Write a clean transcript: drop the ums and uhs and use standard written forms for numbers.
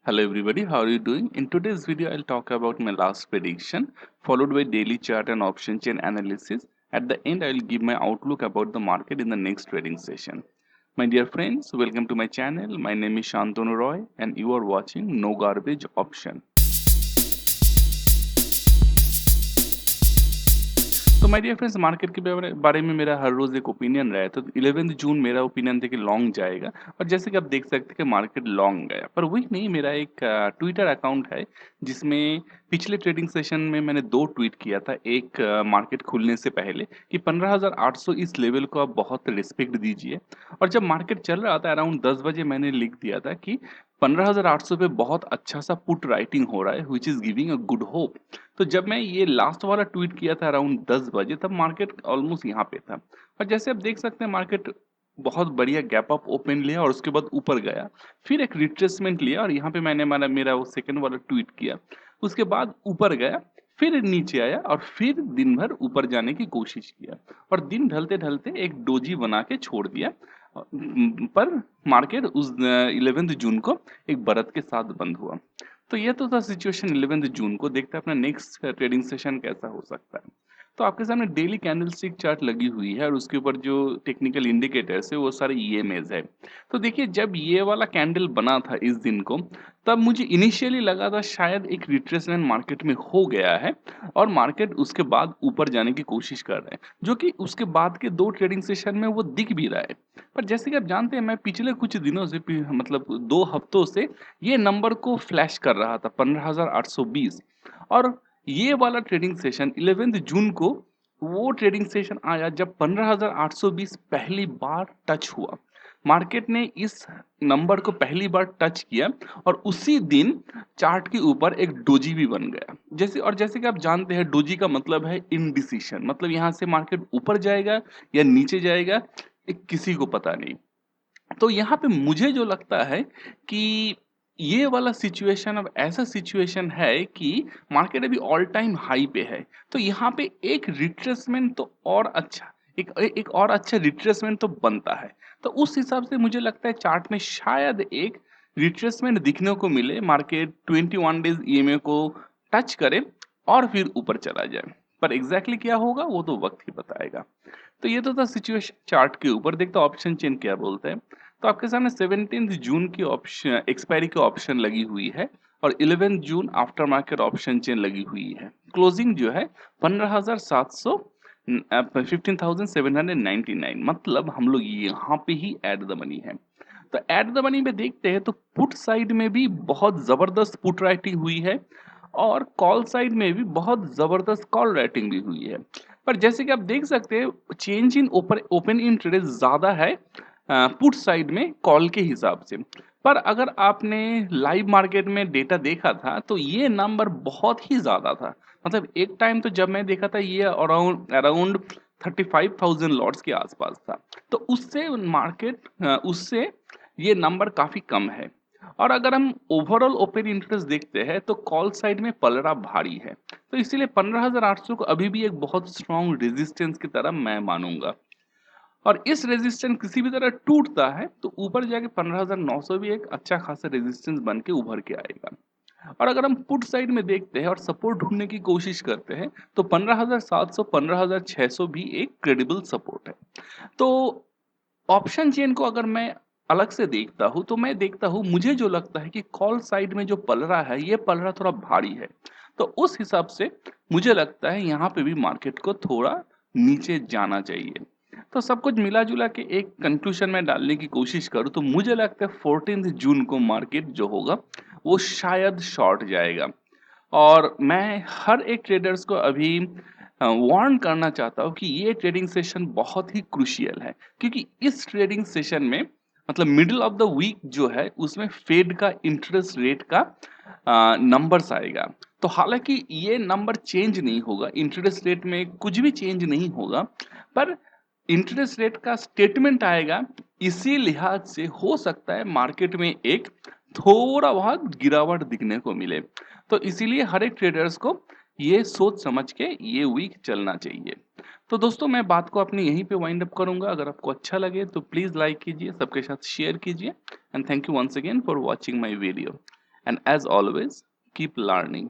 Hello everybody, how are you doing? In today's video, I'll talk about my last prediction, followed by daily chart and option chain analysis. At the end, I'll give my outlook about the market in the next trading session. My dear friends, welcome to my channel. My name is Shantanu Roy and you are watching No Garbage Option. तो my dear friends market के बारे में मेरा हर रोज एक opinion रहा है। तो 11 जून मेरा ओपिनियन था कि लॉन्ग जाएगा और जैसे कि आप देख सकते हैं कि मार्केट लॉन्ग गया। पर वही नहीं, मेरा एक ट्विटर अकाउंट है जिसमें पिछले ट्रेडिंग सेशन में मैंने दो ट्वीट किया था। एक मार्केट खुलने से पहले कि 15,800 इस लेवल को आप बहुत रिस्पेक्ट दीजिए, और जब मार्केट चल रहा था अराउंड 10 बजे मैंने लिख दिया था कि 15,800 पे बहुत अच्छा सा पुट राइटिंग हो रहा है which is giving a good hope. तो जब मैं ये लास्ट वाला ट्वीट किया था अराउंड 10 बजे, तब मार्केट ऑलमोस्ट यहाँ पे था। और जैसे आप देख सकते हैं मार्केट बहुत बढ़िया गैप अप ओपन लिया और उसके बाद ऊपर गया, फिर एक रिट्रेसमेंट लिया और यहाँ पे मैंने मेरा वो सेकंड वाला ट्वीट किया। उसके बाद ऊपर गया, फिर नीचे आया और फिर दिन भर ऊपर जाने की कोशिश किया और दिन ढलते ढलते एक डोजी बना के छोड़ दिया। पर मार्केट उस 11 जून को एक बढ़त के साथ बंद हुआ। तो ये तो था सिचुएशन 11 जून को। देखते हैं अपना नेक्स्ट ट्रेडिंग सेशन कैसा हो सकता है। तो आपके सामने डेली कैंडलस्टिक चार्ट लगी हुई है और उसके ऊपर जो टेक्निकल इंडिकेटर्स है वो सारे ईएमएस है। तो देखिए, जब ये वाला कैंडल बना था इस दिन को, तब मुझे इनिशियली लगा था शायद एक रिट्रेसमेंट मार्केट में हो गया है और मार्केट उसके बाद ऊपर जाने की कोशिश कर रहा है, जो कि उसके बाद के दो ट्रेडिंग सेशन में वो दिख भी रहा है। पर जैसे कि आप जानते हैं, मैं पिछले कुछ दिनों से मतलब 2 हफ्तों से ये नंबर को फ्लैश कर रहा था 15,820। और ये वाला ट्रेडिंग सेशन 11 जून को वो ट्रेडिंग सेशन आया जब 15,820 पहली बार टच हुआ। मार्केट ने इस नंबर को पहली बार टच किया और उसी दिन चार्ट के ऊपर एक डोजी भी बन गया। जैसे कि आप जानते हैं, डोजी का मतलब है इनडिसीशन, मतलब यहाँ से मार्केट ऊपर जाएगा या नीचे जाएगा, ये किसी को पता नहीं। तो यहाँ पे मुझे जो लगता है कि ये वाला सिचुएशन अब ऐसा सिचुएशन है कि मार्केट अभी ऑल टाइम हाई पे है। तो यहाँ पे एक रिट्रेसमेंट तो और अच्छा, एक और अच्छा रिट्रेसमेंट तो बनता है। तो उस हिसाब से मुझे लगता है चार्ट में शायद एक रिट्रेसमेंट दिखने को मिले, मार्केट 21 डेज ईएमए को टच करे और फिर ऊपर चला जाए। पर एग्जैक्टली क्या होगा वो तो वक्त ही बताएगा। तो ये तो था सिचुएशन चार्ट के ऊपर। देखते ऑप्शन चेन क्या बोलते हैं। तो आपके सामने 17 जून की ऑप्शन एक्सपायरी की ऑप्शन लगी हुई है और 11 जून आफ्टर मार्केट ऑप्शन चेन लगी हुई है। क्लोजिंग जो है 15,700 15,799, मतलब हम लोग यहाँ पे ही एट द मनी है। तो एट द मनी में देखते हैं तो पुट साइड में भी बहुत जबरदस्त पुट राइटिंग हुई है और कॉल साइड में भी बहुत जबरदस्त कॉल राइटिंग भी हुई है। पर जैसे कि आप देख सकते हैं, चेंज इन ओपन इंटरेस्ट ज्यादा है पुट साइड में कॉल के हिसाब से। पर अगर आपने लाइव मार्केट में डेटा देखा था तो ये नंबर बहुत ही ज्यादा था। मतलब एक टाइम तो जब मैं देखा था ये अराउंड अराउंड 35,000 लॉट्स के आसपास था। तो उससे ये नंबर काफी कम है। और अगर हम ओवरऑल ओपन इंटरेस्ट देखते हैं तो कॉल साइड में पलड़ा भारी है। तो इसीलिए 15,800 को अभी भी एक बहुत स्ट्रॉन्ग रेजिस्टेंस की तरह मैं मानूंगा। और इस रेजिस्टेंस किसी भी तरह टूटता है तो ऊपर जाके 15,900 भी एक अच्छा खासा रेजिस्टेंस बन के उभर के आएगा। और अगर हम पुट साइड में देखते हैं और सपोर्ट ढूंढने की कोशिश करते हैं तो 15,700 15,600 भी एक क्रेडिबल सपोर्ट है। तो ऑप्शन चेन को अगर मैं अलग से देखता हूं तो मैं देखता हूं, मुझे जो लगता है कि कॉल साइड में जो पलड़ा है ये पलड़ा थोड़ा भारी है। तो उस हिसाब से मुझे लगता है यहाँ पे भी मार्केट को थोड़ा नीचे जाना चाहिए। तो सब कुछ मिला जुला के एक कंक्लूजन में डालने की कोशिश करूँ तो मुझे लगता है 14 जून को मार्केट जो होगा वो शायद शॉर्ट जाएगा। और मैं हर एक ट्रेडर्स को अभी वार्न करना चाहता हूँ कि ये ट्रेडिंग सेशन बहुत ही क्रूशियल है, क्योंकि इस ट्रेडिंग सेशन में मतलब मिडिल ऑफ द वीक जो है उसमें फेड का इंटरेस्ट रेट का नंबर्स आएगा। तो हालांकि ये नंबर चेंज नहीं होगा, इंटरेस्ट रेट में कुछ भी चेंज नहीं होगा, पर इंटरेस्ट रेट का स्टेटमेंट आएगा। इसी लिहाज से हो सकता है मार्केट में एक थोड़ा बहुत गिरावट दिखने को मिले। तो इसीलिए हर एक ट्रेडर्स को ये सोच समझ के ये वीक चलना चाहिए। तो दोस्तों, मैं बात को अपनी यहीं पे वाइंड अप करूंगा। अगर आपको अच्छा लगे तो प्लीज लाइक कीजिए, सबके साथ शेयर कीजिए, and thank you once again for watching my video. And as always keep learning.